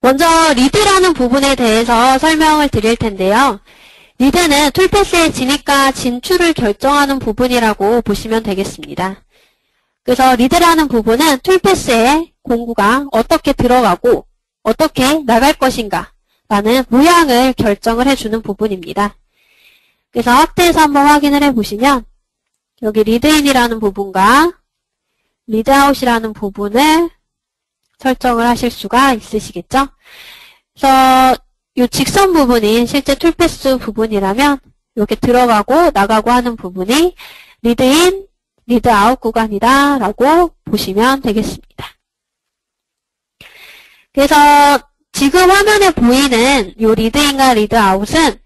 먼저 리드라는 부분에 대해서 설명을 드릴 텐데요. 리드는 툴패스의 진입과 진출을 결정하는 부분이라고 보시면 되겠습니다. 그래서 리드라는 부분은 툴패스의 공구가 어떻게 들어가고 어떻게 나갈 것인가 라는 모양을 결정을 해주는 부분입니다. 그래서 확대해서 한번 확인을 해보시면 여기 리드인이라는 부분과 리드아웃이라는 부분을 설정을 하실 수가 있으시겠죠? 그래서 이 직선 부분이 실제 툴패스 부분이라면 이렇게 들어가고 나가고 하는 부분이 리드인, 리드아웃 구간이다 라고 보시면 되겠습니다. 그래서 지금 화면에 보이는 이 리드인과 리드아웃은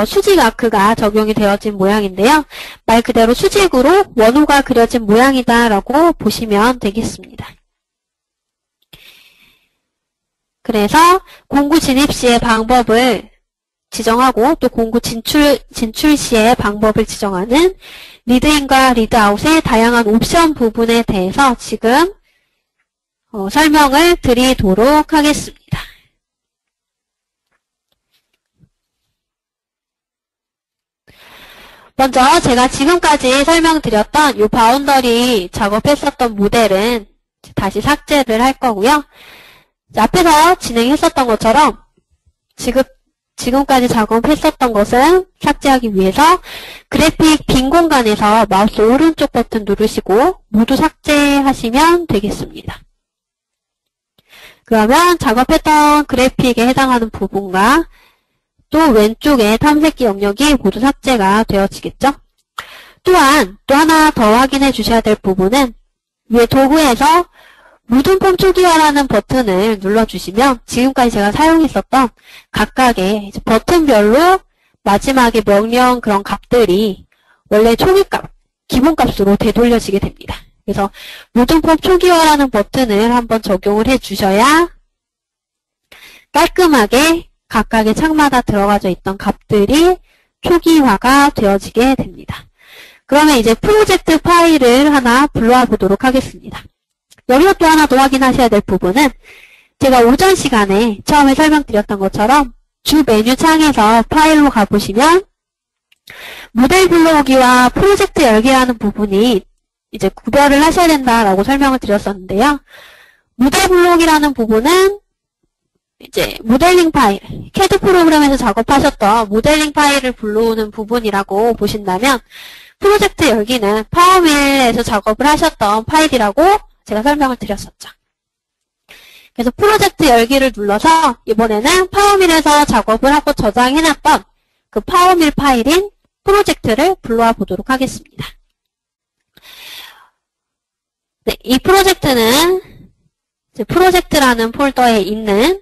수직 아크가 적용이 되어진 모양인데요. 말 그대로 수직으로 원호가 그려진 모양이다 라고 보시면 되겠습니다. 그래서 공구 진입 시의 방법을 지정하고 또 공구 진출 시의 방법을 지정하는 리드인과 리드아웃의 다양한 옵션 부분에 대해서 지금 설명을 드리도록 하겠습니다. 먼저 제가 지금까지 설명드렸던 이 바운더리 작업했었던 모델은 다시 삭제를 할 거고요. 앞에서 진행했었던 것처럼 지금까지 작업했었던 것은 삭제하기 위해서 그래픽 빈 공간에서 마우스 오른쪽 버튼 누르시고 모두 삭제하시면 되겠습니다. 그러면 작업했던 그래픽에 해당하는 부분과 또 왼쪽에 탐색기 영역이 모두 삭제가 되어지겠죠. 또한 또 하나 더 확인해 주셔야 될 부분은 위에 도구에서 무등폼 초기화라는 버튼을 눌러주시면 지금까지 제가 사용했었던 각각의 버튼별로 마지막에 명령 그런 값들이 원래 초기값, 기본값으로 되돌려지게 됩니다. 그래서 무등폼 초기화라는 버튼을 한번 적용을 해주셔야 깔끔하게 각각의 창마다 들어가져 있던 값들이 초기화가 되어지게 됩니다. 그러면 이제 프로젝트 파일을 하나 불러와 보도록 하겠습니다. 여기서 또 하나 더 확인하셔야 될 부분은 제가 오전 시간에 처음에 설명드렸던 것처럼 주 메뉴 창에서 파일로 가보시면 모델 불러오기와 프로젝트 열기라는 부분이 이제 구별을 하셔야 된다라고 설명을 드렸었는데요. 모델 불러오기라는 부분은 이제 모델링 파일, CAD 프로그램에서 작업하셨던 모델링 파일을 불러오는 부분이라고 보신다면 프로젝트 열기는 파워밀에서 작업을 하셨던 파일이라고 제가 설명을 드렸었죠. 그래서 프로젝트 열기를 눌러서 이번에는 파워밀에서 작업을 하고 저장해놨던 그 파워밀 파일인 프로젝트를 불러와 보도록 하겠습니다. 네, 이 프로젝트는 이제 프로젝트라는 폴더에 있는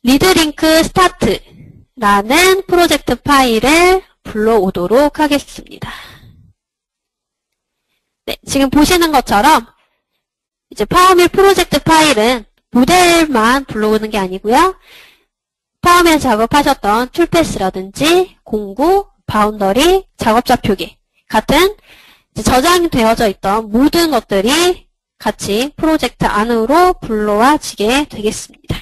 리드링크 스타트라는 프로젝트 파일을 불러오도록 하겠습니다. 네, 지금 보시는 것처럼 이제 파워밀 프로젝트 파일은 모델만 불러오는 게 아니고요. 파워밀 작업하셨던 툴패스라든지 공구, 바운더리, 작업자 표기 같은 저장이 되어져 있던 모든 것들이 같이 프로젝트 안으로 불러와지게 되겠습니다.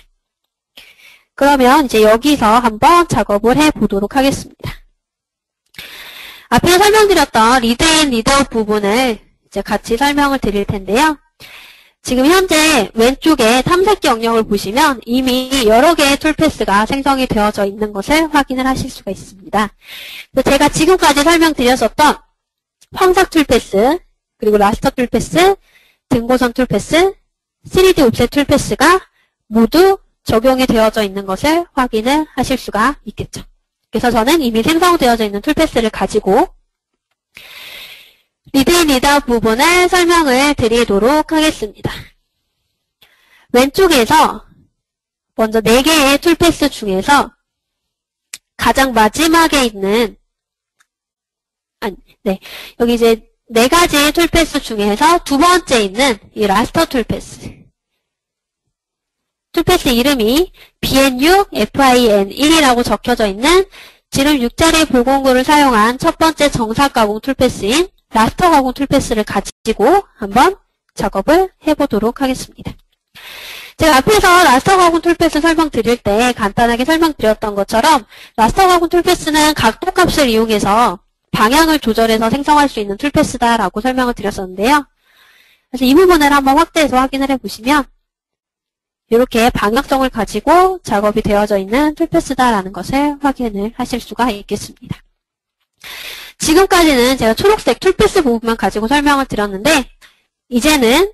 그러면 이제 여기서 한번 작업을 해보도록 하겠습니다. 앞에 설명드렸던 리드인, 리드아웃 부분을 이제 같이 설명을 드릴 텐데요. 지금 현재 왼쪽에 탐색기 영역을 보시면 이미 여러 개의 툴패스가 생성이 되어져 있는 것을 확인을 하실 수가 있습니다. 제가 지금까지 설명드렸었던 황색 툴패스, 그리고 라스터 툴패스, 등고선 툴패스, 3D 옵셋 툴패스가 모두 적용이 되어져 있는 것을 확인을 하실 수가 있겠죠. 그래서 저는 이미 생성되어져 있는 툴패스를 가지고 리드인, 리드아웃 부분을 설명을 드리도록 하겠습니다. 왼쪽에서 먼저 4개의 툴패스 중에서 가장 마지막에 있는 여기 이제 4가지의 툴패스 중에서 두 번째 있는 이 라스터 툴패스. 툴패스 이름이 BN6 FIN1이라고 적혀져 있는 지름 6자리 볼공구를 사용한 첫 번째 정삭 가공 툴패스인 라스터 가공 툴패스를 가지고 한번 작업을 해보도록 하겠습니다. 제가 앞에서 라스터 가공 툴패스 설명드릴 때 간단하게 설명드렸던 것처럼 라스터 가공 툴패스는 각도 값을 이용해서 방향을 조절해서 생성할 수 있는 툴패스다라고 설명을 드렸었는데요. 그래서 이 부분을 한번 확대해서 확인을 해보시면 이렇게 방향성을 가지고 작업이 되어져 있는 툴패스다라는 것을 확인을 하실 수가 있겠습니다. 지금까지는 제가 초록색 툴패스 부분만 가지고 설명을 드렸는데 이제는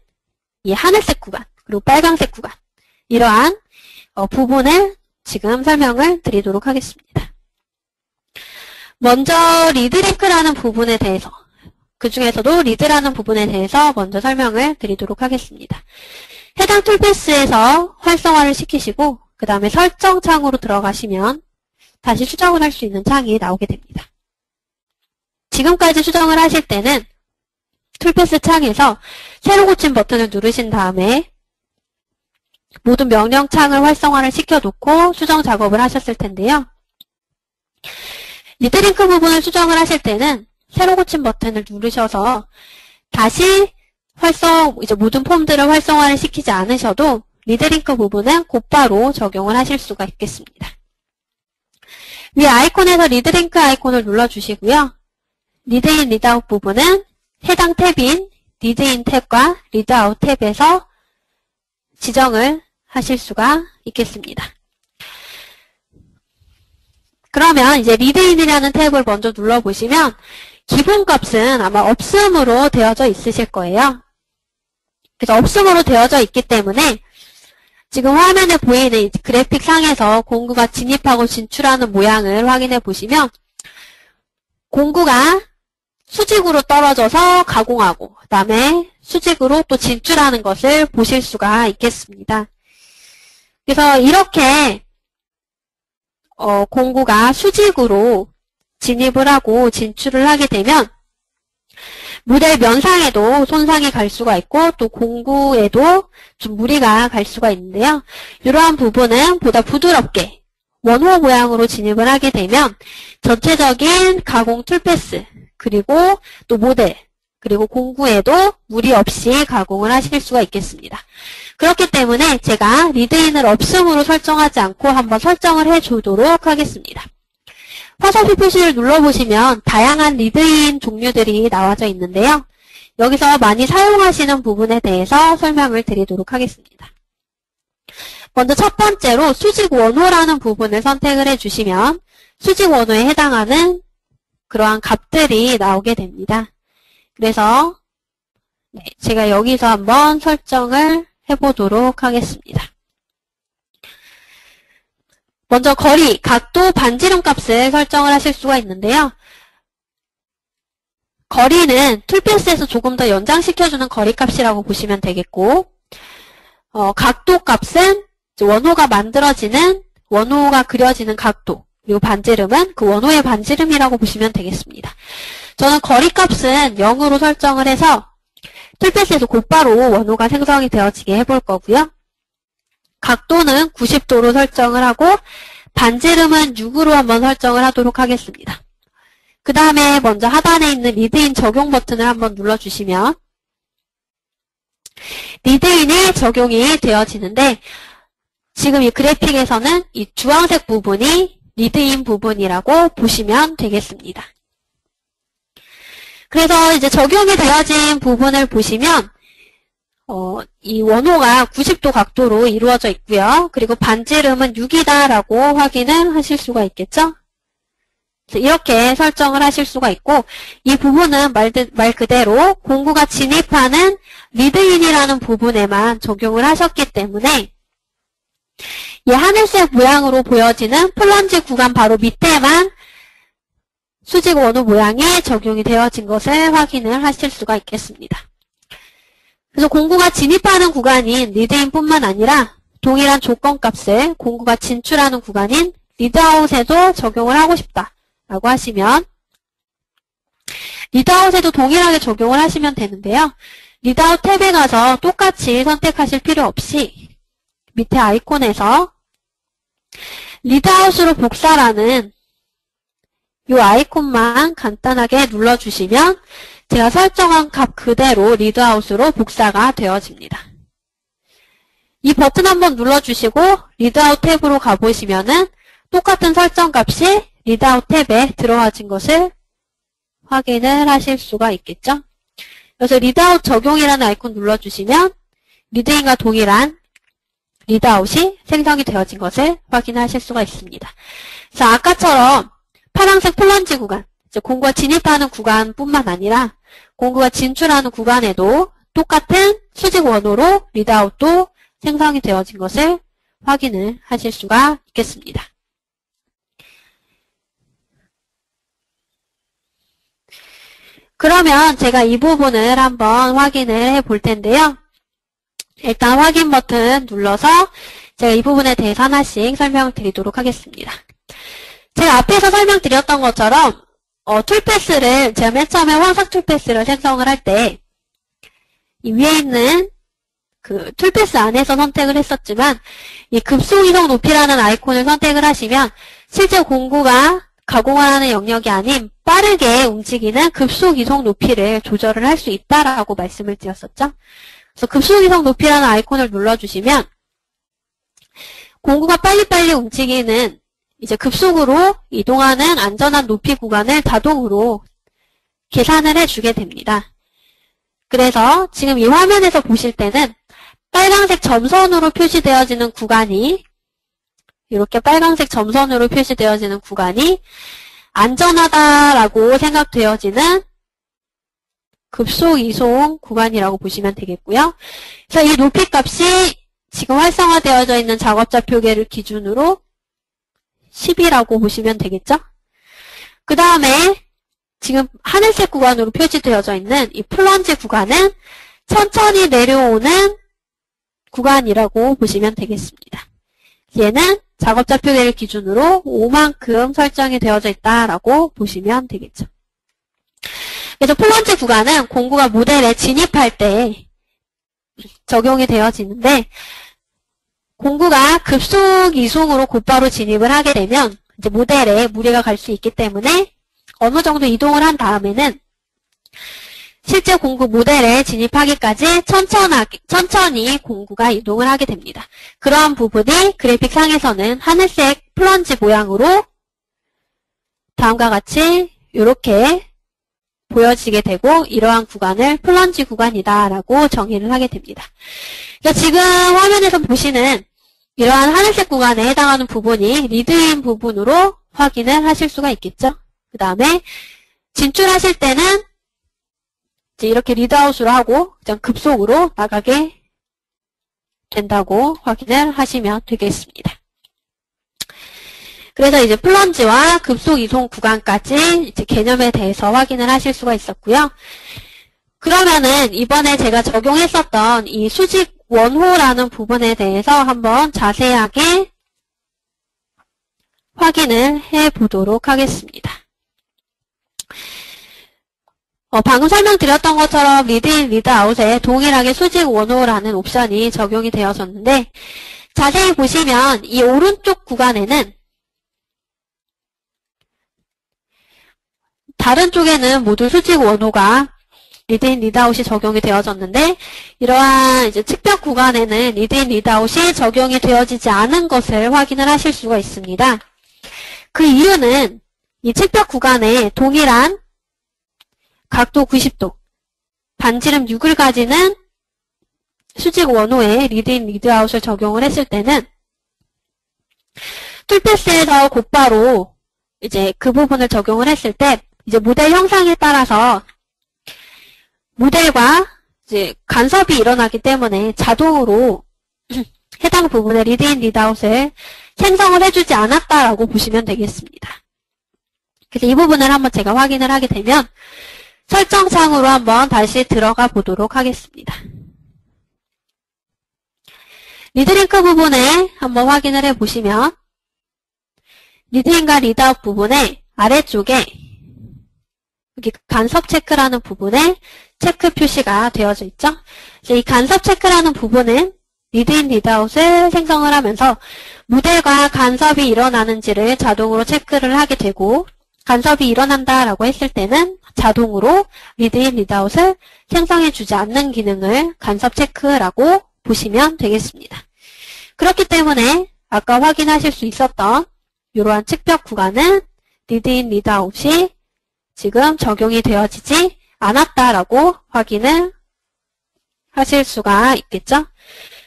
이 하늘색 구간 그리고 빨강색 구간 이러한 부분을 지금 설명을 드리도록 하겠습니다. 먼저 리드링크라는 부분에 대해서 그 중에서도 리드라는 부분에 대해서 먼저 설명을 드리도록 하겠습니다. 해당 툴패스에서 활성화를 시키시고 그 다음에 설정 창으로 들어가시면 다시 수정을 할 수 있는 창이 나오게 됩니다. 지금까지 수정을 하실 때는 툴패스 창에서 새로 고친 버튼을 누르신 다음에 모든 명령 창을 활성화를 시켜놓고 수정 작업을 하셨을 텐데요. 리드링크 부분을 수정을 하실 때는 새로 고친 버튼을 누르셔서 다시 이제 모든 폼들을 활성화를 시키지 않으셔도 리드링크 부분은 곧바로 적용을 하실 수가 있겠습니다. 위 아이콘에서 리드링크 아이콘을 눌러주시고요. 리드인, 리드아웃 부분은 해당 탭인 리드인 탭과 리드아웃 탭에서 지정을 하실 수가 있겠습니다. 그러면 이제 리드인이라는 탭을 먼저 눌러보시면 기본값은 아마 없음으로 되어져 있으실 거예요. 그래서 없음으로 되어져 있기 때문에 지금 화면에 보이는 이 그래픽 상에서 공구가 진입하고 진출하는 모양을 확인해 보시면 공구가 수직으로 떨어져서 가공하고 그 다음에 수직으로 또 진출하는 것을 보실 수가 있겠습니다. 그래서 이렇게 공구가 수직으로 진입을 하고 진출을 하게 되면 모델 면상에도 손상이 갈 수가 있고 또 공구에도 좀 무리가 갈 수가 있는데요. 이러한 부분은 보다 부드럽게 원호 모양으로 진입을 하게 되면 전체적인 가공 툴패스 그리고 또 모델 그리고 공구에도 무리 없이 가공을 하실 수가 있겠습니다. 그렇기 때문에 제가 리드인을 없음으로 설정하지 않고 한번 설정을 해주도록 하겠습니다. 화살표 표시를 눌러보시면 다양한 리드인 종류들이 나와져 있는데요. 여기서 많이 사용하시는 부분에 대해서 설명을 드리도록 하겠습니다. 먼저 첫 번째로 수직 원호라는 부분을 선택을 해주시면 수직 원호에 해당하는 그러한 값들이 나오게 됩니다. 그래서 제가 여기서 한번 설정을 해보도록 하겠습니다. 먼저 거리, 각도, 반지름 값을 설정을 하실 수가 있는데요. 거리는 툴패스에서 조금 더 연장시켜주는 거리 값이라고 보시면 되겠고 각도 값은 원호가 그려지는 각도 그리고 반지름은 그 원호의 반지름이라고 보시면 되겠습니다. 저는 거리 값은 0으로 설정을 해서 툴패스에서 곧바로 원호가 생성이 되어지게 해볼 거고요. 각도는 90도로 설정을 하고 반지름은 6으로 한번 설정을 하도록 하겠습니다. 그 다음에 먼저 하단에 있는 리드인 적용 버튼을 한번 눌러주시면 리드인이 적용이 되어지는데 지금 이 그래픽에서는 이 주황색 부분이 리드인 부분이라고 보시면 되겠습니다. 그래서 이제 적용이 되어진 부분을 보시면 이 원호가 90도 각도로 이루어져 있고요. 그리고 반지름은 6이다라고 확인을 하실 수가 있겠죠. 이렇게 설정을 하실 수가 있고 이 부분은 말 그대로 공구가 진입하는 리드인이라는 부분에만 적용을 하셨기 때문에 이 하늘색 모양으로 보여지는 플런지 구간 바로 밑에만 수직 원호 모양이 적용이 되어진 것을 확인을 하실 수가 있겠습니다. 그래서 공구가 진입하는 구간인 리드인뿐만 아니라 동일한 조건값을 공구가 진출하는 구간인 리드아웃에도 적용을 하고 싶다라고 하시면 리드아웃에도 동일하게 적용을 하시면 되는데요. 리드아웃 탭에 가서 똑같이 선택하실 필요 없이 밑에 아이콘에서 리드아웃으로 복사라는 이 아이콘만 간단하게 눌러주시면 제가 설정한 값 그대로 리드아웃으로 복사가 되어집니다. 이 버튼 한번 눌러주시고 리드아웃 탭으로 가보시면은 똑같은 설정 값이 리드아웃 탭에 들어와진 것을 확인을 하실 수가 있겠죠. 그래서 리드아웃 적용이라는 아이콘 눌러주시면 리드인과 동일한 리드아웃이 생성이 되어진 것을 확인하실 수가 있습니다. 자, 아까처럼 파란색 플런지 구간, 공구가 진입하는 구간뿐만 아니라 공구가 진출하는 구간에도 똑같은 수직 원호로 리드아웃도 생성이 되어진 것을 확인을 하실 수가 있겠습니다. 그러면 제가 이 부분을 한번 확인을 해 볼 텐데요. 일단 확인 버튼 눌러서 제가 이 부분에 대해서 하나씩 설명드리도록 하겠습니다. 제가 앞에서 설명드렸던 것처럼 툴패스를 제가 맨 처음에 황색 툴패스를 생성을 할 때 이 위에 있는 그 툴패스 안에서 선택을 했었지만 이 급속 이동 높이라는 아이콘을 선택을 하시면 실제 공구가 가공하는 영역이 아닌 빠르게 움직이는 급속 이동 높이를 조절을 할 수 있다라고 말씀을 드렸었죠. 그래서 급속 이동 높이라는 아이콘을 눌러주시면 공구가 빨리빨리 움직이는 이제 급속으로 이동하는 안전한 높이 구간을 자동으로 계산을 해주게 됩니다. 그래서 지금 이 화면에서 보실 때는 빨간색 점선으로 표시되어지는 구간이 이렇게 빨간색 점선으로 표시되어지는 구간이 안전하다라고 생각되어지는 급속 이송 구간이라고 보시면 되겠고요. 그래서 이 높이 값이 지금 활성화되어져 있는 작업자 표계를 기준으로 10이라고 보시면 되겠죠? 그 다음에 지금 하늘색 구간으로 표시되어져 있는 이 플런지 구간은 천천히 내려오는 구간이라고 보시면 되겠습니다. 얘는 작업자 표계를 기준으로 5만큼 설정이 되어져 있다라고 보시면 되겠죠. 그래서 플런지 구간은 공구가 모델에 진입할 때 적용이 되어지는데 공구가 급속 이송으로 곧바로 진입을 하게 되면 이제 모델에 무리가 갈 수 있기 때문에 어느 정도 이동을 한 다음에는 실제 공구 모델에 진입하기까지 천천히 공구가 이동을 하게 됩니다. 그러한 부분이 그래픽 상에서는 하늘색 플런지 모양으로 다음과 같이 이렇게 보여지게 되고 이러한 구간을 플런지 구간이다라고 정의를 하게 됩니다. 그러니까 지금 화면에서 보시는 이러한 하늘색 구간에 해당하는 부분이 리드인 부분으로 확인을 하실 수가 있겠죠. 그 다음에 진출하실 때는 이제 이렇게 리드아웃으로 하고 그냥 급속으로 나가게 된다고 확인을 하시면 되겠습니다. 그래서 이제 플런지와 급속 이송 구간까지 이제 개념에 대해서 확인을 하실 수가 있었고요. 그러면은 이번에 제가 적용했었던 이 수직 원호라는 부분에 대해서 한번 자세하게 확인을 해 보도록 하겠습니다. 방금 설명드렸던 것처럼 리드인, 리드아웃에 동일하게 수직 원호라는 옵션이 적용이 되어졌는데 자세히 보시면 이 오른쪽 구간에는 다른 쪽에는 모두 수직 원호가 리드인, 리드아웃이 적용이 되어졌는데 이러한 이제 측벽 구간에는 리드인, 리드아웃이 적용이 되어지지 않은 것을 확인을 하실 수가 있습니다. 그 이유는 이 측벽 구간에 동일한 각도 90도, 반지름 6을 가지는 수직 원호에 리드인, 리드아웃을 적용을 했을 때는 툴패스에서 곧바로 이제 그 부분을 적용을 했을 때 이제 모델 형상에 따라서 모델과 이제 간섭이 일어나기 때문에 자동으로 해당 부분에 리드인, 리드아웃을 생성을 해주지 않았다라고 보시면 되겠습니다. 그래서 이 부분을 한번 제가 확인을 하게 되면 설정창으로 한번 다시 들어가 보도록 하겠습니다. 리드링크 부분에 한번 확인을 해보시면 리드인과 리드아웃 부분에 아래쪽에 여기 간섭 체크라는 부분에 체크 표시가 되어져 있죠. 이 간섭 체크라는 부분은 리드인, 리드아웃을 생성을 하면서 모델과 간섭이 일어나는지를 자동으로 체크를 하게 되고 간섭이 일어난다라고 했을 때는 자동으로 리드인, 리드아웃을 생성해주지 않는 기능을 간섭 체크라고 보시면 되겠습니다. 그렇기 때문에 아까 확인하실 수 있었던 이러한 측벽 구간은 리드인, 리드아웃이 지금 적용이 되어지지 않았다라고 확인을 하실 수가 있겠죠.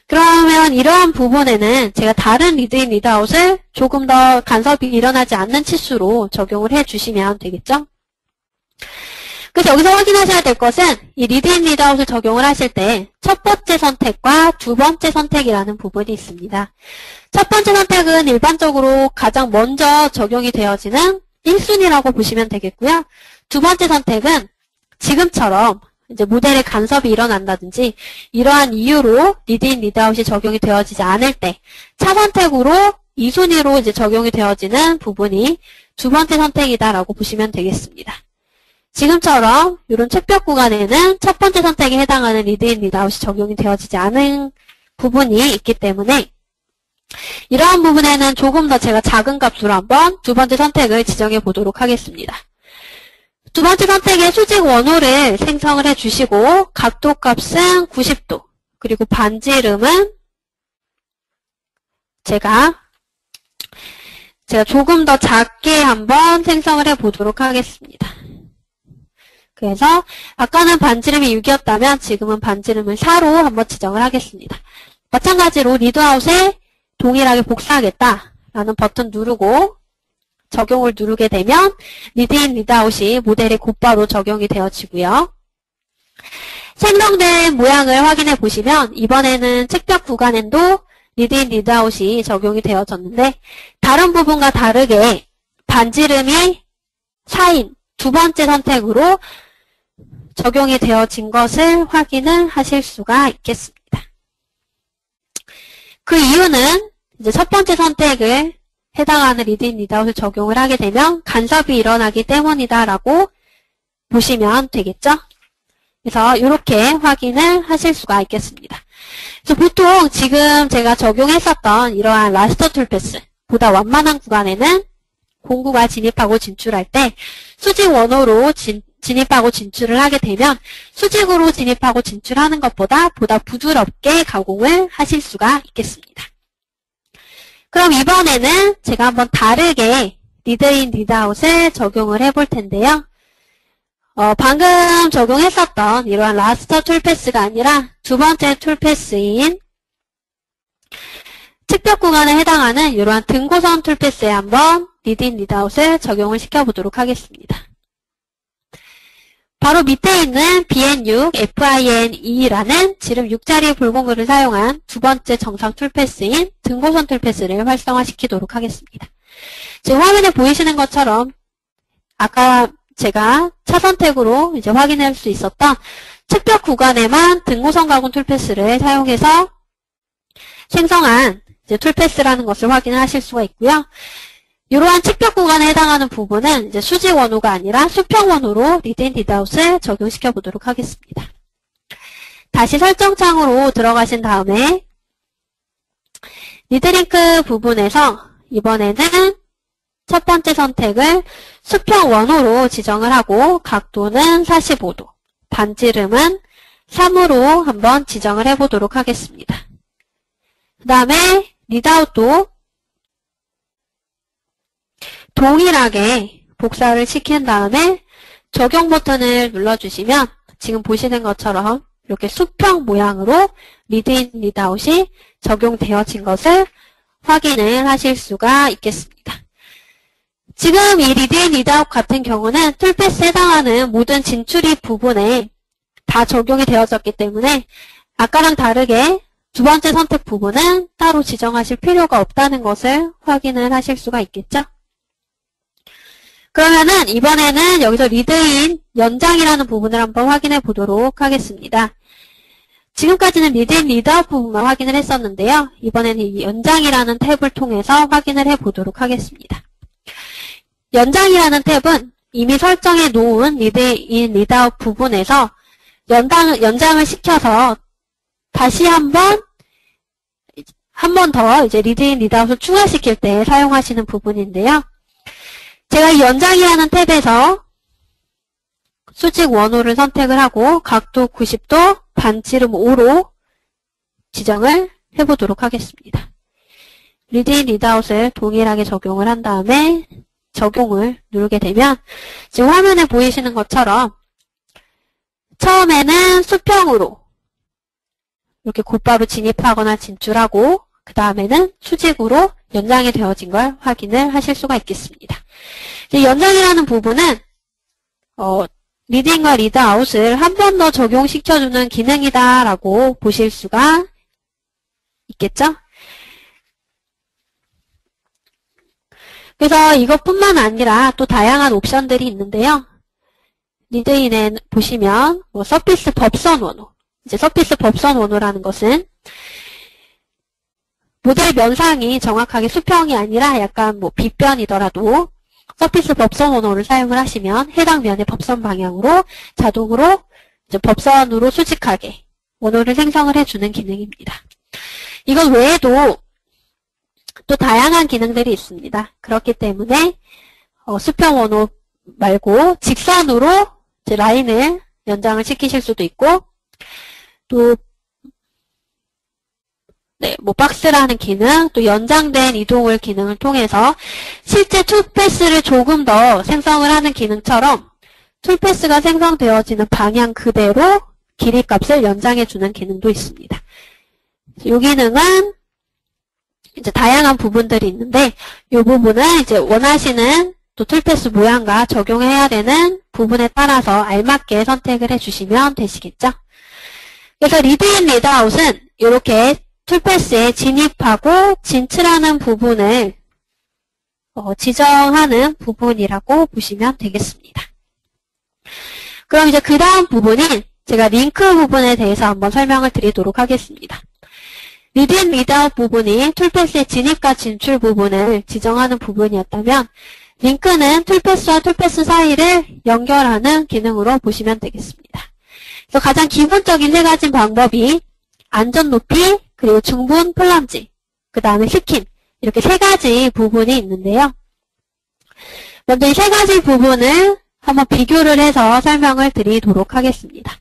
그러면 이러한 부분에는 제가 다른 리드인, 리드아웃을 조금 더 간섭이 일어나지 않는 치수로 적용을 해주시면 되겠죠. 그래서 여기서 확인하셔야 될 것은 이 리드인, 리드아웃을 적용을 하실 때 첫 번째 선택과 두 번째 선택이라는 부분이 있습니다. 첫 번째 선택은 일반적으로 가장 먼저 적용이 되어지는 1순위라고 보시면 되겠고요. 두 번째 선택은 지금처럼 이제 모델에 간섭이 일어난다든지 이러한 이유로 리드인, 리드아웃이 적용이 되어지지 않을 때 차선택으로 2순위로 이제 적용이 되어지는 부분이 두 번째 선택이다라고 보시면 되겠습니다. 지금처럼 이런 측벽 구간에는 첫 번째 선택에 해당하는 리드인, 리드아웃이 적용이 되어지지 않은 부분이 있기 때문에 이러한 부분에는 조금 더 제가 작은 값으로 한번 두 번째 선택을 지정해 보도록 하겠습니다. 두 번째 선택에 수직 원호를 생성을 해주시고 각도 값은 90도 그리고 반지름은 제가 조금 더 작게 한번 생성을 해보도록 하겠습니다. 그래서 아까는 반지름이 6이었다면 지금은 반지름을 4로 한번 지정을 하겠습니다. 마찬가지로 리드아웃에 동일하게 복사하겠다라는 버튼 누르고 적용을 누르게 되면 리드인, 리드아웃이 모델에 곧바로 적용이 되어지고요. 생성된 모양을 확인해 보시면 이번에는 측벽 구간에도 리드인, 리드아웃이 적용이 되어졌는데 다른 부분과 다르게 반지름이 4인 두 번째 선택으로 적용이 되어진 것을 확인을 하실 수가 있겠습니다. 그 이유는 이제 첫 번째 선택을 해당하는 리드인, 리드아웃을 적용을 하게 되면 간섭이 일어나기 때문이다라고 보시면 되겠죠? 그래서 이렇게 확인을 하실 수가 있겠습니다. 그래서 보통 지금 제가 적용했었던 이러한 라스터 툴패스보다 완만한 구간에는 공구가 진입하고 진출할 때 수직 원호로 진입하고 진출을 하게 되면 수직으로 진입하고 진출하는 것보다 보다 부드럽게 가공을 하실 수가 있겠습니다. 그럼 이번에는 제가 한번 다르게 리드인, 리드아웃을 적용을 해볼 텐데요. 방금 적용했었던 이러한 라스터 툴패스가 아니라 두 번째 툴패스인 측벽 구간에 해당하는 이러한 등고선 툴패스에 한번 리드인, 리드아웃을 적용을 시켜보도록 하겠습니다. 바로 밑에 있는 BN6 FIN2라는 지름 6자리 볼공구를 사용한 두 번째 정상 툴패스인 등고선 툴패스를 활성화시키도록 하겠습니다. 지금 화면에 보이시는 것처럼 아까 제가 차선택으로 이제 확인할 수 있었던 측벽 구간에만 등고선 가공 툴패스를 사용해서 생성한 이제 툴패스라는 것을 확인하실 수가 있고요. 이러한 측벽 구간에 해당하는 부분은 이제 수직 원호가 아니라 수평 원호로 리드인, 리드아웃을 적용시켜 보도록 하겠습니다. 다시 설정창으로 들어가신 다음에 리드링크 부분에서 이번에는 첫 번째 선택을 수평 원호로 지정을 하고 각도는 45도, 반지름은 3으로 한번 지정을 해보도록 하겠습니다. 그 다음에 리드아웃도 동일하게 복사를 시킨 다음에 적용 버튼을 눌러주시면 지금 보시는 것처럼 이렇게 수평 모양으로 리드인, 리드아웃이 적용되어진 것을 확인을 하실 수가 있겠습니다. 지금 이 리드인, 리드아웃 같은 경우는 툴패스에 해당하는 모든 진출입 부분에 다 적용이 되어졌기 때문에 아까랑 다르게 두 번째 선택 부분은 따로 지정하실 필요가 없다는 것을 확인을 하실 수가 있겠죠? 그러면은 이번에는 여기서 리드인 연장이라는 부분을 한번 확인해 보도록 하겠습니다. 지금까지는 리드인, 리드아웃 부분만 확인을 했었는데요. 이번에는 이 연장이라는 탭을 통해서 확인을 해 보도록 하겠습니다. 연장이라는 탭은 이미 설정해 놓은 리드인, 리드아웃 부분에서 연장을 시켜서 다시 한 번 더 이제 리드인, 리드아웃을 추가시킬 때 사용하시는 부분인데요. 제가 이 연장이라는 탭에서 수직 원호를 선택을 하고 각도 90도, 반지름 5로 지정을 해보도록 하겠습니다. 리드인, 리드아웃을 동일하게 적용을 한 다음에 적용을 누르게 되면 지금 화면에 보이시는 것처럼 처음에는 수평으로 이렇게 곧바로 진입하거나 진출하고 그 다음에는 수직으로 연장이 되어진 걸 확인을 하실 수가 있겠습니다. 이제 연장이라는 부분은 리드인과 리드아웃을 한 번 더 적용시켜주는 기능이다라고 보실 수가 있겠죠? 그래서 이것뿐만 아니라 또 다양한 옵션들이 있는데요. 리드인에 보시면 서피스 법선 원호, 이제 서피스 법선 원호라는 것은 모델 면상이 정확하게 수평이 아니라 약간 빗변이더라도 서피스 법선 원호를 사용을 하시면 해당 면의 법선 방향으로 자동으로 이제 법선으로 수직하게 원호를 생성을 해주는 기능입니다. 이것 외에도 또 다양한 기능들이 있습니다. 그렇기 때문에 수평 원호 말고 직선으로 이제 라인을 연장을 시키실 수도 있고 또 박스라는 기능, 또 연장된 이동을 기능을 통해서 실제 툴패스를 조금 더 생성을 하는 기능처럼 툴패스가 생성되어지는 방향 그대로 길이 값을 연장해주는 기능도 있습니다. 이 기능은 이제 다양한 부분들이 있는데 이 부분은 이제 원하시는 또 툴패스 모양과 적용해야 되는 부분에 따라서 알맞게 선택을 해주시면 되시겠죠. 그래서 리드인, 리드아웃은 이렇게 툴패스에 진입하고 진출하는 부분을 지정하는 부분이라고 보시면 되겠습니다. 그럼 이제 그 다음 부분인 제가 링크 부분에 대해서 한번 설명을 드리도록 하겠습니다. 리드인, 리드아웃 부분이 툴패스의 진입과 진출 부분을 지정하는 부분이었다면 링크는 툴패스와 툴패스 사이를 연결하는 기능으로 보시면 되겠습니다. 그래서 가장 기본적인 세 가지 방법이 안전 높이, 그리고 중분 플런지, 그 다음에 스킨 이렇게 세 가지 부분이 있는데요. 먼저 이 세 가지 부분을 한번 비교를 해서 설명을 드리도록 하겠습니다.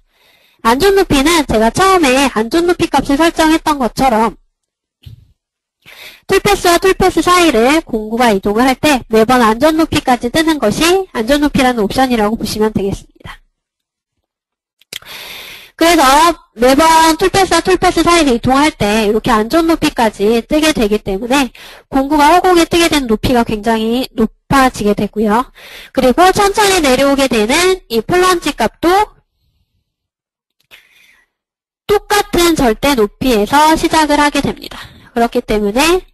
안전 높이는 제가 처음에 안전 높이 값을 설정했던 것처럼 툴패스와 툴패스 사이를 공구가 이동을 할 때 매번 안전 높이까지 뜨는 것이 안전 높이라는 옵션이라고 보시면 되겠습니다. 그래서 매번 툴패스와 툴패스 사이를 이동할 때 이렇게 안전 높이까지 뜨게 되기 때문에 공구가 허공에 뜨게 되는 높이가 굉장히 높아지게 되고요. 그리고 천천히 내려오게 되는 이 플런지 값도 똑같은 절대 높이에서 시작을 하게 됩니다. 그렇기 때문에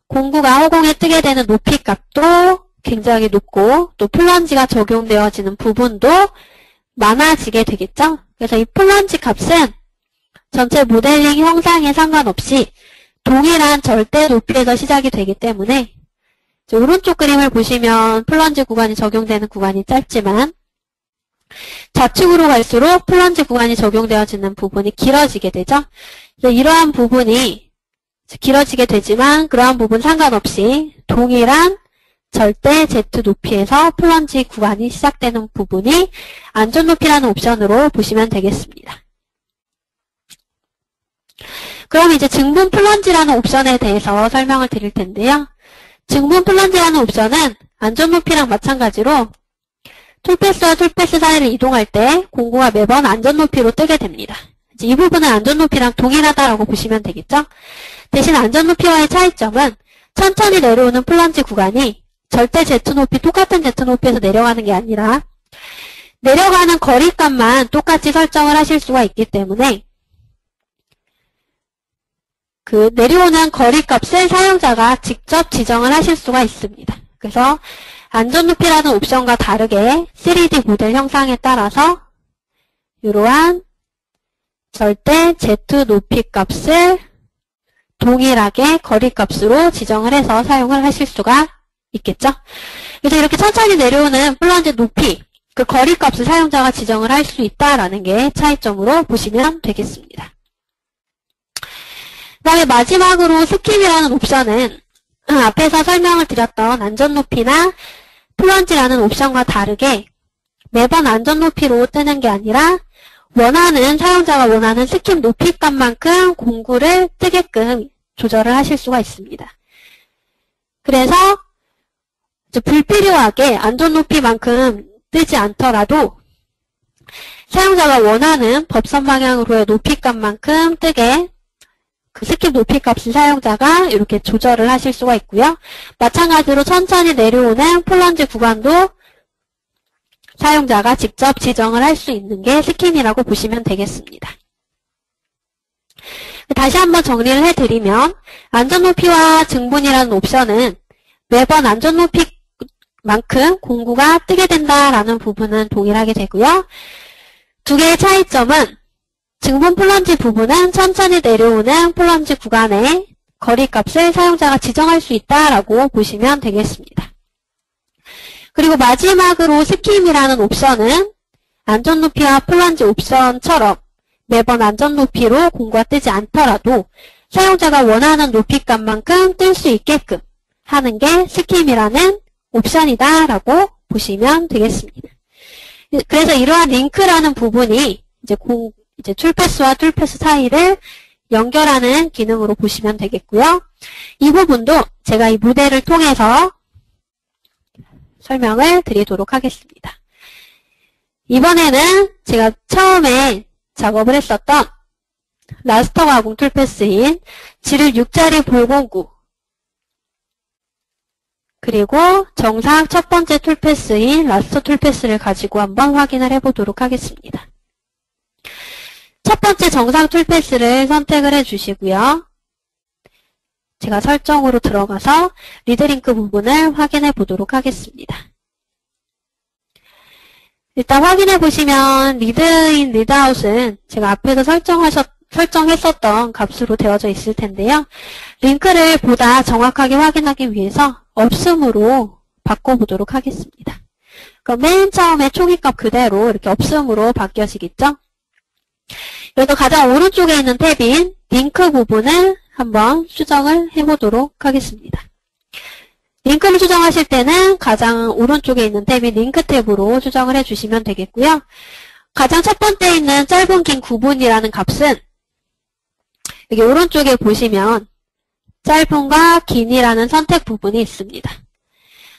공구가 허공에 뜨게 되는 높이 값도 굉장히 높고 또 플런지가 적용되어지는 부분도 많아지게 되겠죠? 그래서 이 플런지 값은 전체 모델링 형상에 상관없이 동일한 절대 높이에서 시작이 되기 때문에 오른쪽 그림을 보시면 플런지 구간이 적용되는 구간이 짧지만 좌측으로 갈수록 플런지 구간이 적용되어지는 부분이 길어지게 되죠. 그래서 이러한 부분이 길어지게 되지만 그러한 부분 상관없이 동일한 절대 Z 높이에서 플런지 구간이 시작되는 부분이 안전 높이라는 옵션으로 보시면 되겠습니다. 그럼 이제 증분 플런지라는 옵션에 대해서 설명을 드릴 텐데요. 증분 플런지라는 옵션은 안전 높이랑 마찬가지로 툴패스와 툴패스 사이를 이동할 때 공구가 매번 안전 높이로 뜨게 됩니다. 이 부분은 안전 높이랑 동일하다라고 보시면 되겠죠? 대신 안전 높이와의 차이점은 천천히 내려오는 플런지 구간이 절대 Z 높이, 똑같은 Z 높이에서 내려가는 게 아니라 내려가는 거리값만 똑같이 설정을 하실 수가 있기 때문에 그 내려오는 거리값을 사용자가 직접 지정을 하실 수가 있습니다. 그래서 안전 높이라는 옵션과 다르게 3D 모델 형상에 따라서 이러한 절대 Z 높이 값을 동일하게 거리값으로 지정을 해서 사용을 하실 수가 있겠죠? 그래서 이렇게 천천히 내려오는 플런지 높이, 그 거리값을 사용자가 지정을 할 수 있다라는 게 차이점으로 보시면 되겠습니다. 그 다음에 마지막으로 스킨이라는 옵션은 앞에서 설명을 드렸던 안전 높이나 플런지라는 옵션과 다르게 매번 안전 높이로 뜨는 게 아니라 사용자가 원하는 스킨 높이값만큼 공구를 뜨게끔 조절을 하실 수가 있습니다. 그래서 이제 불필요하게 안전 높이만큼 뜨지 않더라도 사용자가 원하는 법선 방향으로의 높이값만큼 뜨게 그 스킵 높이값을 사용자가 이렇게 조절을 하실 수가 있고요. 마찬가지로 천천히 내려오는 플런지 구간도 사용자가 직접 지정을 할 수 있는 게 스킵이라고 보시면 되겠습니다. 다시 한번 정리를 해드리면 안전높이와 증분이라는 옵션은 매번 안전높이만큼 공구가 뜨게 된다라는 부분은 동일하게 되고요. 두 개의 차이점은 증분 플런지 부분은 천천히 내려오는 플런지 구간의 거리값을 사용자가 지정할 수 있다라고 보시면 되겠습니다. 그리고 마지막으로 스킵이라는 옵션은 안전높이와 플런지 옵션처럼 매번 안전높이로 공구가 뜨지 않더라도 사용자가 원하는 높이값만큼 뜰 수 있게끔 하는 게 스킵이라는 옵션이다라고 보시면 되겠습니다. 그래서 이러한 링크라는 부분이 이제 툴패스와 툴패스 사이를 연결하는 기능으로 보시면 되겠고요. 이 부분도 제가 이 모델을 통해서 설명을 드리도록 하겠습니다. 이번에는 제가 처음에 작업을 했었던 라스터 가공 툴패스인 지를 6자리 볼공구 그리고 정상 첫 번째 툴패스인 라스터 툴패스를 가지고 한번 확인을 해보도록 하겠습니다. 첫 번째 정상 툴패스를 선택을 해주시고요. 제가 설정으로 들어가서 리드링크 부분을 확인해 보도록 하겠습니다. 일단 확인해 보시면 리드인, 리드아웃은 제가 앞에서 설정했었던 값으로 되어져 있을 텐데요. 링크를 보다 정확하게 확인하기 위해서 없음으로 바꿔보도록 하겠습니다. 그럼 맨 처음에 초기값 그대로 이렇게 없음으로 바뀌어지겠죠? 여기서 가장 오른쪽에 있는 탭인 링크 부분을 한번 수정을 해보도록 하겠습니다. 링크를 수정하실 때는 가장 오른쪽에 있는 탭인 링크 탭으로 수정을 해주시면 되겠고요. 가장 첫 번째 있는 짧은 긴 구분이라는 값은 여기 오른쪽에 보시면 짧은과 긴이라는 선택 부분이 있습니다.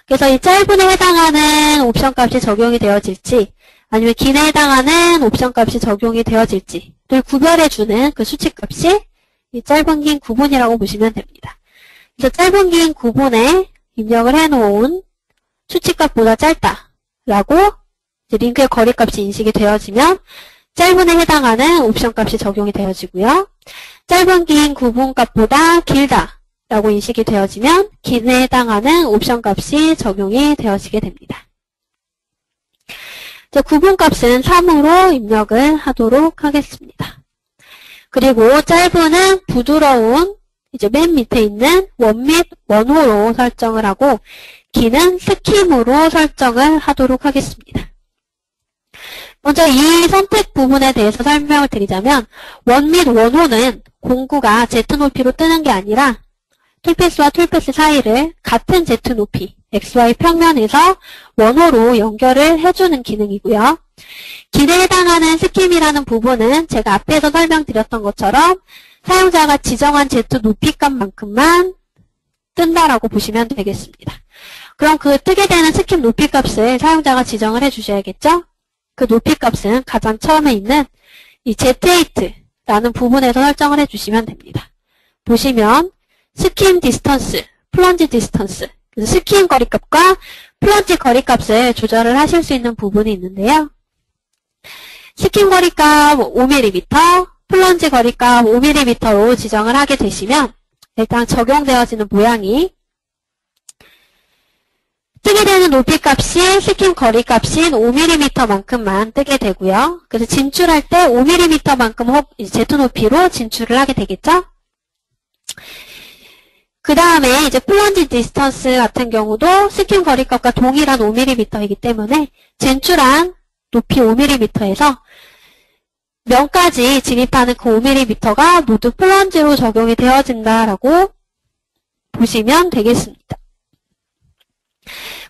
그래서 이 짧은에 해당하는 옵션 값이 적용이 되어질지 아니면 긴에 해당하는 옵션 값이 적용이 되어질지를 구별해주는 그 수치값이 이 짧은 긴 구분이라고 보시면 됩니다. 그래서 짧은 긴 구분에 입력을 해놓은 수치값보다 짧다라고 링크의 거리값이 인식이 되어지면 짧은에 해당하는 옵션 값이 적용이 되어지고요. 짧은 긴 구분값보다 길다라고 인식이 되어지면 긴에 해당하는 옵션 값이 적용이 되어지게 됩니다. 구분값은 3으로 입력을 하도록 하겠습니다. 그리고 짧은은 부드러운 이제 맨 밑에 있는 원 및 원호로 설정을 하고 긴은 스킴으로 설정을 하도록 하겠습니다. 먼저 이 선택 부분에 대해서 설명을 드리자면 원 및 원호는 공구가 Z 높이로 뜨는 게 아니라 툴패스와 툴패스 사이를 같은 Z 높이 XY 평면에서 원호로 연결을 해주는 기능이고요. 긴에 해당하는 스킴이라는 부분은 제가 앞에서 설명드렸던 것처럼 사용자가 지정한 Z 높이값만큼만 뜬다라고 보시면 되겠습니다. 그럼 그 뜨게 되는 스킴 높이값을 사용자가 지정을 해주셔야겠죠? 그 높이값은 가장 처음에 있는 이 Z8라는 부분에서 설정을 해주시면 됩니다. 보시면 스킴 디스턴스, 플런지 디스턴스, 스킴 거리값과 플런지 거리값을 조절을 하실 수 있는 부분이 있는데요. 스킴 거리값 5mm, 플런지 거리값 5mm로 지정을 하게 되시면 일단 적용되어지는 모양이 뜨게 되는 높이값이 스킴 거리값인 5mm만큼만 뜨게 되고요. 그래서 진출할 때 5mm만큼 Z 높이로 진출을 하게 되겠죠? 그 다음에 이제 플런지 디스턴스 같은 경우도 스킴 거리값과 동일한 5mm이기 때문에 진출한 높이 5mm에서 면까지 진입하는 그 5mm가 모두 플런지로 적용이 되어진다라고 보시면 되겠습니다.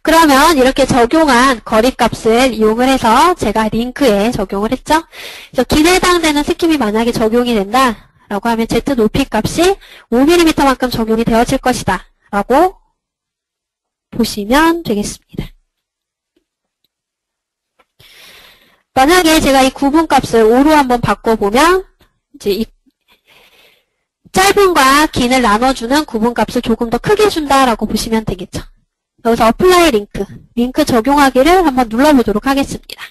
그러면 이렇게 적용한 거리값을 이용을 해서 제가 링크에 적용을 했죠. 그래서 긴에 해당되는 스킴이 만약에 적용이 된다 라고 하면 Z 높이 값이 5mm만큼 적용이 되어질 것이다 라고 보시면 되겠습니다. 만약에 제가 이 구분값을 5로 한번 바꿔보면 이제 이 짧은과 긴을 나눠주는 구분값을 조금 더 크게 준다라고 보시면 되겠죠. 여기서 어플라이 링크 적용하기를 한번 눌러보도록 하겠습니다.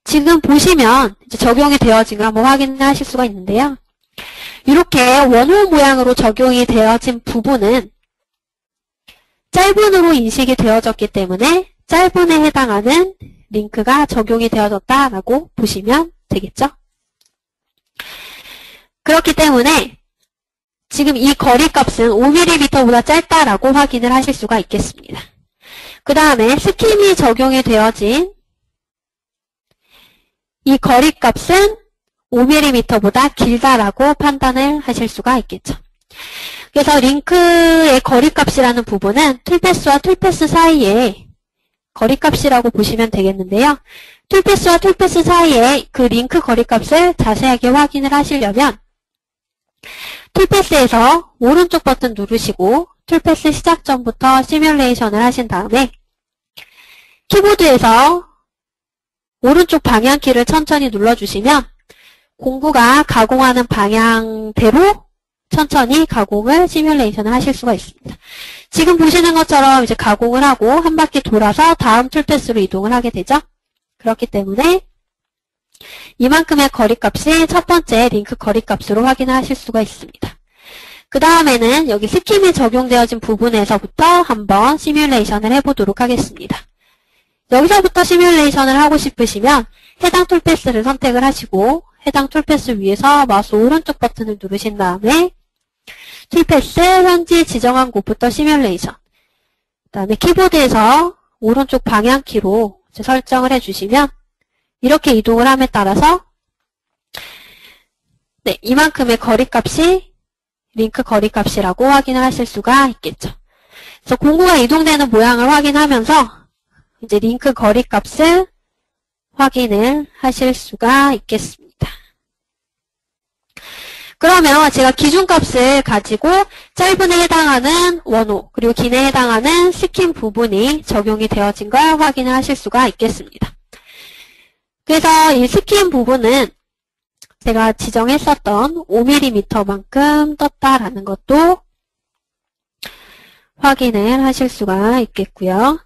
지금 보시면 이제 적용이 되어진 걸 한번 확인하실 수가 있는데요. 이렇게 원홀 모양으로 적용이 되어진 부분은 짧은으로 인식이 되어졌기 때문에 짧은에 해당하는 링크가 적용이 되어졌다라고 보시면 되겠죠. 그렇기 때문에 지금 이 거리값은 5mm보다 짧다라고 확인을 하실 수가 있겠습니다. 그 다음에 스킴이 적용이 되어진 이 거리값은 5mm보다 길다라고 판단을 하실 수가 있겠죠. 그래서 링크의 거리값이라는 부분은 툴패스와 툴패스 사이에 거리값이라고 보시면 되겠는데요. 툴패스와 툴패스 사이에 그 링크 거리값을 자세하게 확인을 하시려면 툴패스에서 오른쪽 버튼 누르시고 툴패스 시작 전부터 시뮬레이션을 하신 다음에 키보드에서 오른쪽 방향키를 천천히 눌러주시면 공구가 가공하는 방향대로 천천히 가공을 시뮬레이션을 하실 수가 있습니다. 지금 보시는 것처럼 이제 가공을 하고 한 바퀴 돌아서 다음 툴패스로 이동을 하게 되죠. 그렇기 때문에 이만큼의 거리값이 첫 번째 링크 거리값으로 확인을 하실 수가 있습니다. 그 다음에는 여기 스킴이 적용되어진 부분에서부터 한번 시뮬레이션을 해보도록 하겠습니다. 여기서부터 시뮬레이션을 하고 싶으시면 해당 툴패스를 선택을 하시고 해당 툴패스 위에서 마우스 오른쪽 버튼을 누르신 다음에 툴패스 현지 지정한 곳부터 시뮬레이션 그 다음에 키보드에서 오른쪽 방향키로 설정을 해주시면 이렇게 이동을 함에 따라서 이만큼의 거리값이 링크 거리값이라고 확인을 하실 수가 있겠죠. 그래서 공구가 이동되는 모양을 확인하면서 이제 링크 거리값을 확인을 하실 수가 있겠습니다. 그러면 제가 기준값을 가지고 짧은에 해당하는 원호 그리고 긴에 해당하는 스킴 부분이 적용이 되어진 걸 확인을 하실 수가 있겠습니다. 그래서 이 스킴 부분은 제가 지정했었던 5mm만큼 떴다라는 것도 확인을 하실 수가 있겠고요.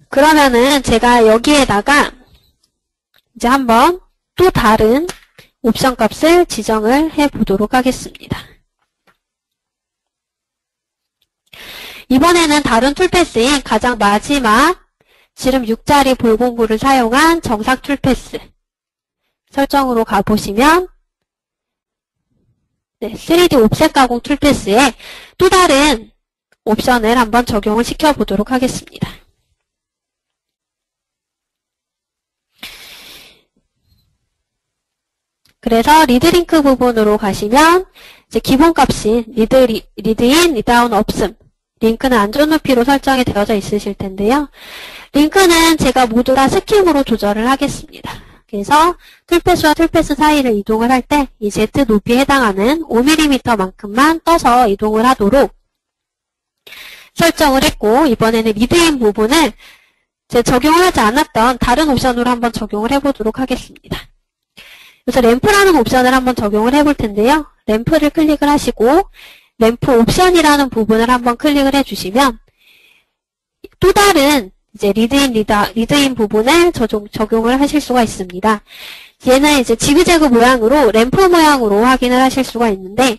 그러면은 제가 여기에다가 이제 한번 또 다른 옵션 값을 지정을 해 보도록 하겠습니다. 이번에는 다른 툴패스인 가장 마지막 지름 6자리 볼공구를 사용한 정삭 툴패스 설정으로 가보시면 3D 옵셋 가공 툴패스에 또 다른 옵션을 한번 적용을 시켜보도록 하겠습니다. 그래서 리드링크 부분으로 가시면 이제 기본값인 리드인, 리드아웃 없음 링크는 안전 높이로 설정이 되어져 있으실 텐데요. 링크는 제가 모두 다 스킴으로 조절을 하겠습니다. 그래서 툴패스와 툴패스 사이를 이동을 할 때 이 Z 높이에 해당하는 5mm만큼만 떠서 이동을 하도록 설정을 했고 이번에는 리드인 부분을 제 적용을 하지 않았던 다른 옵션으로 한번 적용을 해보도록 하겠습니다. 그래서 램프라는 옵션을 한번 적용을 해볼 텐데요. 램프를 클릭을 하시고 램프 옵션이라는 부분을 한번 클릭을 해주시면 또 다른 이제 리드인 부분을 적용을 하실 수가 있습니다. 얘는 이제 지그재그 모양으로 램프 모양으로 확인을 하실 수가 있는데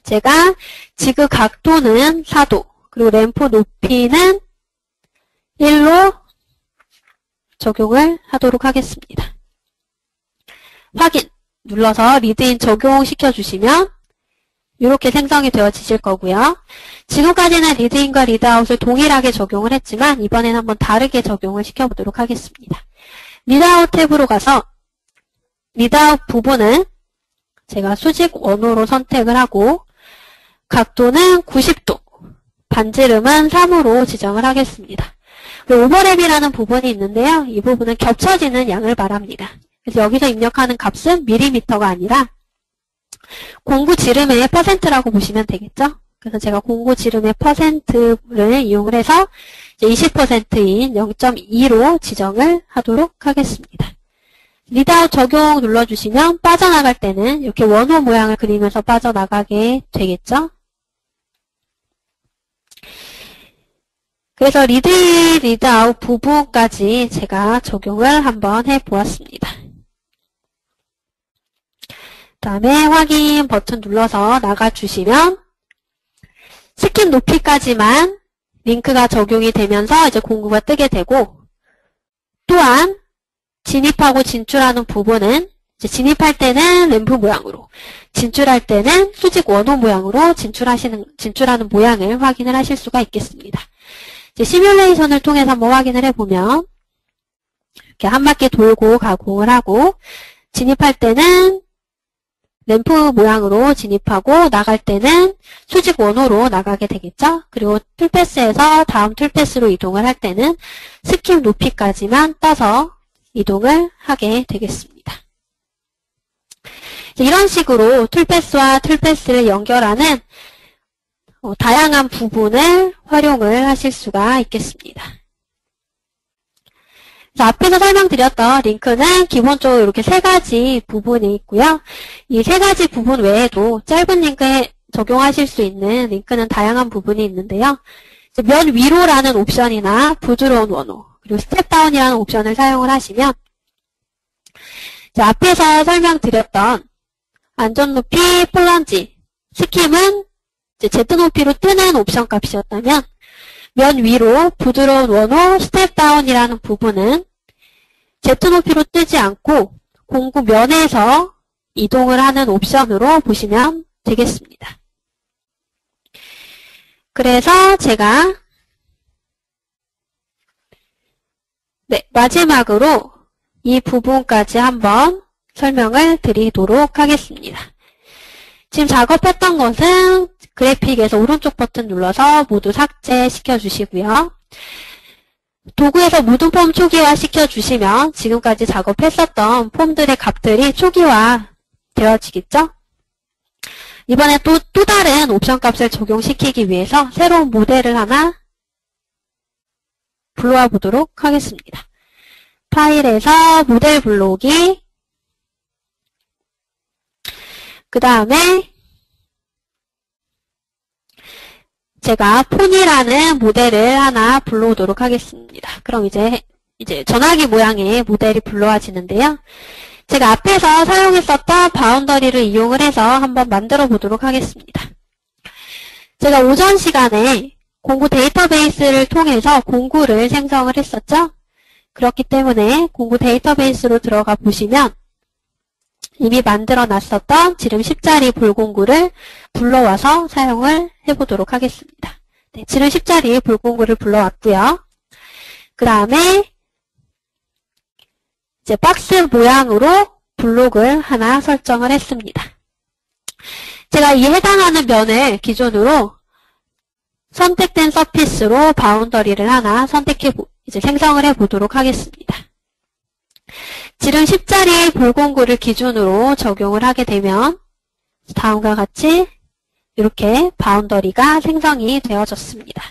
제가 지그 각도는 4도 그리고 램프 높이는 1로 적용을 하도록 하겠습니다. 확인 눌러서 리드인 적용시켜 주시면 이렇게 생성이 되어지실 거고요. 지금까지는 리드인과 리드아웃을 동일하게 적용을 했지만 이번에는 한번 다르게 적용을 시켜보도록 하겠습니다. 리드아웃 탭으로 가서 리드아웃 부분은 제가 수직 원호로 선택을 하고 각도는 90도, 반지름은 3으로 지정을 하겠습니다. 오버랩이라는 부분이 있는데요. 이 부분은 겹쳐지는 양을 말합니다. 그래서 여기서 입력하는 값은 밀리미터가 아니라 공구 지름의 퍼센트라고 보시면 되겠죠. 그래서 제가 공구 지름의 퍼센트를 이용을 해서 20%인 0.2로 지정을 하도록 하겠습니다. 리드아웃 적용 눌러주시면 빠져나갈 때는 이렇게 원호 모양을 그리면서 빠져나가게 되겠죠. 그래서 리드아웃 부분까지 제가 적용을 한번 해보았습니다. 다음에 확인 버튼 눌러서 나가주시면 스킵 높이까지만 링크가 적용이 되면서 이제 공구가 뜨게 되고, 또한 진입하고 진출하는 부분은 이제 진입할 때는 램프 모양으로, 진출할 때는 수직 원호 모양으로 진출하는 모양을 확인을 하실 수가 있겠습니다. 이제 시뮬레이션을 통해서 한번 확인을 해보면 이렇게 한 바퀴 돌고 가공을 하고, 진입할 때는 램프 모양으로 진입하고 나갈 때는 수직 원호로 나가게 되겠죠. 그리고 툴패스에서 다음 툴패스로 이동을 할 때는 스킵 높이까지만 떠서 이동을 하게 되겠습니다. 이런 식으로 툴패스와 툴패스를 연결하는 다양한 부분을 활용을 하실 수가 있겠습니다. 앞에서 설명드렸던 링크는 기본적으로 이렇게 세 가지 부분이 있고요. 이 세 가지 부분 외에도 짧은 링크에 적용하실 수 있는 링크는 다양한 부분이 있는데요. 면 위로라는 옵션이나 부드러운 원호, 그리고 스텝 다운이라는 옵션을 사용을 하시면 앞에서 설명드렸던 안전 높이, 플런지, 스킵은 Z 높이로 뜨는 옵션 값이었다면 면 위로, 부드러운 원호, 스텝 다운이라는 부분은 Z 높이로 뜨지 않고 공구 면에서 이동을 하는 옵션으로 보시면 되겠습니다. 그래서 제가 마지막으로 이 부분까지 한번 설명을 드리도록 하겠습니다. 지금 작업했던 것은 그래픽에서 오른쪽 버튼 눌러서 모두 삭제시켜 주시고요. 도구에서 모든 폼 초기화 시켜주시면 지금까지 작업했었던 폼들의 값들이 초기화 되어지겠죠? 이번에 또 다른 옵션 값을 적용시키기 위해서 새로운 모델을 하나 불러와 보도록 하겠습니다. 파일에서 모델 불러오기, 그 다음에 제가 폰이라는 모델을 하나 불러오도록 하겠습니다. 그럼 이제 전화기 모양의 모델이 불러와지는데요. 제가 앞에서 사용했었던 바운더리를 이용을 해서 한번 만들어 보도록 하겠습니다. 제가 오전 시간에 공구 데이터베이스를 통해서 공구를 생성을 했었죠. 그렇기 때문에 공구 데이터베이스로 들어가 보시면 이미 만들어 놨었던 지름 10자리 볼공구를 불러와서 사용을 해보도록 하겠습니다. 네, 지름 10자리 볼공구를 불러왔고요. 그 다음에 이제 박스 모양으로 블록을 하나 설정을 했습니다. 제가 이 해당하는 면을 기준으로 선택된 서피스로 바운더리를 하나 이제 생성을 해보도록 하겠습니다. 지름 10자리 볼공구를 기준으로 적용을 하게 되면 다음과 같이 이렇게 바운더리가 생성이 되어졌습니다.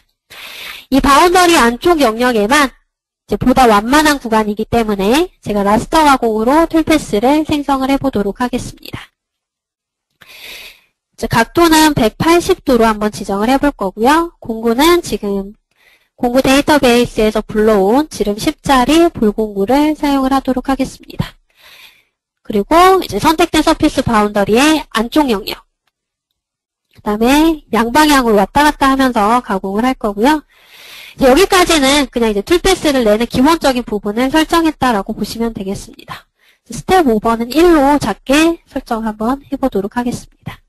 이 바운더리 안쪽 영역에만 이제 보다 완만한 구간이기 때문에 제가 라스터 가공으로 툴패스를 생성을 해보도록 하겠습니다. 이제 각도는 180도로 한번 지정을 해볼 거고요. 공구는 지금 공구 데이터베이스에서 불러온 지름 10자리 볼공구를 사용을 하도록 하겠습니다. 그리고 이제 선택된 서피스 바운더리의 안쪽 영역, 그 다음에 양방향으로 왔다 갔다 하면서 가공을 할 거고요. 여기까지는 그냥 이제 툴패스를 내는 기본적인 부분을 설정했다라고 보시면 되겠습니다. 스텝 5번은 1로 작게 설정 한번 해보도록 하겠습니다.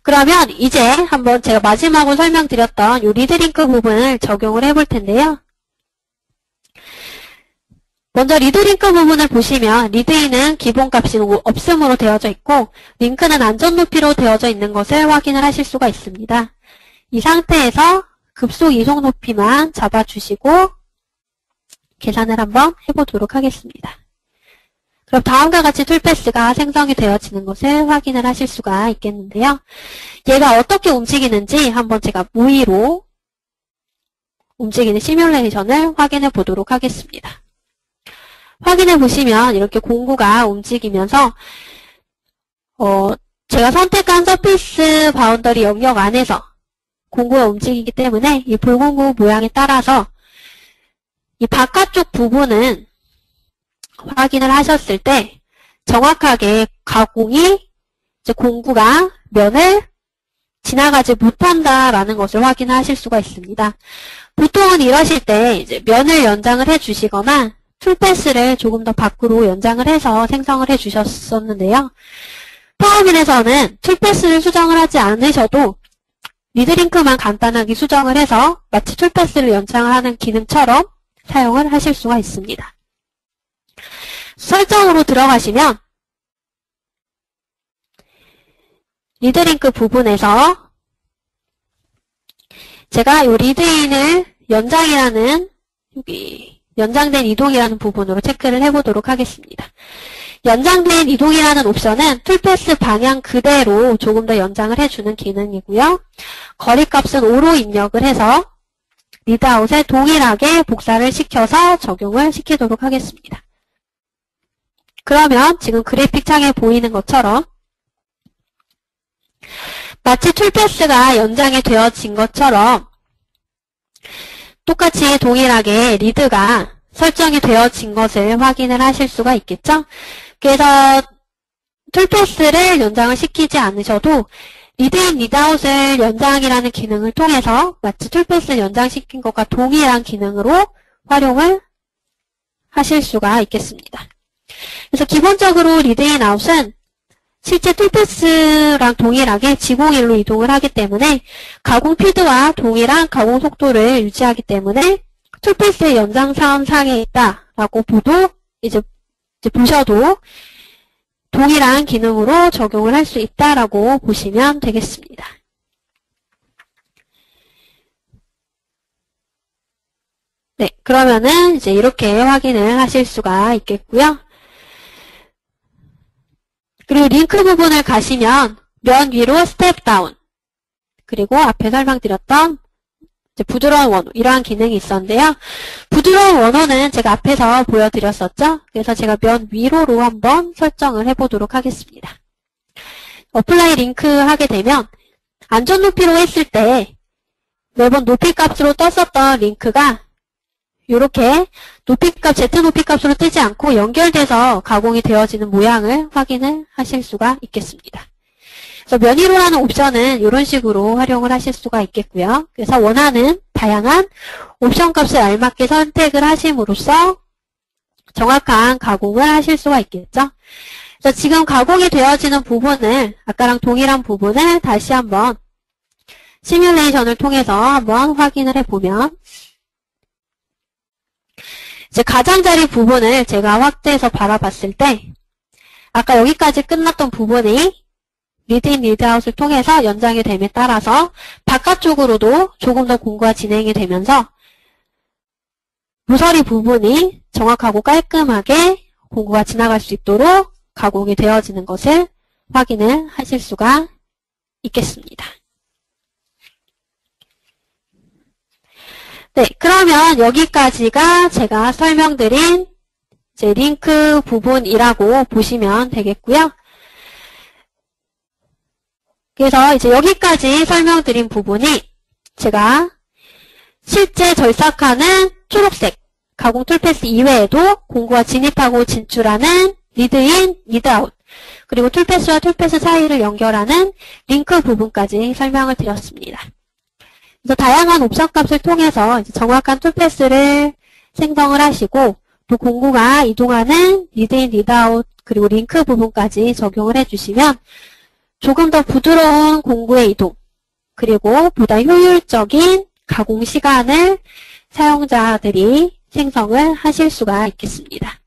그러면 이제 한번 제가 마지막으로 설명드렸던 이 리드링크 부분을 적용을 해볼 텐데요. 먼저 리드링크 부분을 보시면 리드인은 기본값이 없음으로 되어져 있고 링크는 안전 높이로 되어져 있는 것을 확인을 하실 수가 있습니다. 이 상태에서 급속 이송 높이만 잡아주시고 계산을 한번 해보도록 하겠습니다. 그럼 다음과 같이 툴패스가 생성이 되어지는 것을 확인을 하실 수가 있겠는데요. 얘가 어떻게 움직이는지 한번 제가 무의로 움직이는 시뮬레이션을 확인해 보도록 하겠습니다. 확인해 보시면 이렇게 공구가 움직이면서 제가 선택한 서피스 바운더리 영역 안에서 공구가 움직이기 때문에 이 볼공구 모양에 따라서 이 바깥쪽 부분은 확인을 하셨을 때 정확하게 가공이 이제 공구가 면을 지나가지 못한다라는 것을 확인하실 수가 있습니다. 보통은 이러실 때 이제 면을 연장을 해주시거나 툴패스를 조금 더 밖으로 연장을 해서 생성을 해주셨었는데요. 파워밀에서는 툴패스를 수정을 하지 않으셔도 리드링크만 간단하게 수정을 해서 마치 툴패스를 연장을 하는 기능처럼 사용을 하실 수가 있습니다. 설정으로 들어가시면 리드링크 부분에서 제가 이 리드인을 연장이라는 여기 연장된 이동이라는 부분으로 체크를 해보도록 하겠습니다. 연장된 이동이라는 옵션은 툴패스 방향 그대로 조금 더 연장을 해주는 기능이고요. 거리값은 5로 입력을 해서 리드아웃에 동일하게 복사를 시켜서 적용을 시키도록 하겠습니다. 그러면 지금 그래픽 창에 보이는 것처럼 마치 툴패스가 연장이 되어진 것처럼 똑같이 동일하게 리드가 설정이 되어진 것을 확인을 하실 수가 있겠죠? 그래서 툴패스를 연장을 시키지 않으셔도 리드인 리드아웃을 연장이라는 기능을 통해서 마치 툴패스를 연장시킨 것과 동일한 기능으로 활용을 하실 수가 있겠습니다. 그래서 기본적으로 리드인 아웃은 실제 툴패스랑 동일하게 지공일로 이동을 하기 때문에 가공 피드와 동일한 가공 속도를 유지하기 때문에 툴패스의 연장선 상에 있다라고 이제 보셔도 동일한 기능으로 적용을 할 수 있다라고 보시면 되겠습니다. 네, 그러면은 이제 이렇게 확인을 하실 수가 있겠고요. 그리고 링크 부분을 가시면 면 위로 스텝 다운, 그리고 앞에 설명드렸던 이제 부드러운 원호, 이러한 기능이 있었는데요. 부드러운 원호는 제가 앞에서 보여드렸었죠. 그래서 제가 면 위로로 한번 설정을 해보도록 하겠습니다. 어플라이 링크 하게 되면 안전 높이로 했을 때 매번 높이 값으로 떴었던 링크가 이렇게 높이값, Z 높이값으로 뜨지 않고 연결돼서 가공이 되어지는 모양을 확인을 하실 수가 있겠습니다. 그래서 면 위로라는 옵션은 이런 식으로 활용을 하실 수가 있겠고요. 그래서 원하는 다양한 옵션 값을 알맞게 선택을 하심으로써 정확한 가공을 하실 수가 있겠죠. 그래서 지금 가공이 되어지는 부분을 아까랑 동일한 부분을 다시 한번 시뮬레이션을 통해서 한번 확인을 해보면 이제 가장자리 부분을 제가 확대해서 바라봤을 때 아까 여기까지 끝났던 부분이 리드인 리드아웃을 통해서 연장이 됨에 따라서 바깥쪽으로도 조금 더 공구가 진행이 되면서 모서리 부분이 정확하고 깔끔하게 공구가 지나갈 수 있도록 가공이 되어지는 것을 확인을 하실 수가 있겠습니다. 네, 그러면 여기까지가 제가 설명드린 이제 링크 부분이라고 보시면 되겠고요. 그래서 이제 여기까지 설명드린 부분이 제가 실제 절삭하는 초록색 가공 툴패스 이외에도 공구가 진입하고 진출하는 리드인, 리드아웃, 그리고 툴패스와 툴패스 사이를 연결하는 링크 부분까지 설명을 드렸습니다. 그래서 다양한 옵션 값을 통해서 이제 정확한 툴패스를 생성을 하시고 또 공구가 이동하는 리드인, 리드아웃, 그리고 링크 부분까지 적용을 해주시면 조금 더 부드러운 공구의 이동, 그리고 보다 효율적인 가공 시간을 사용자들이 생성을 하실 수가 있겠습니다.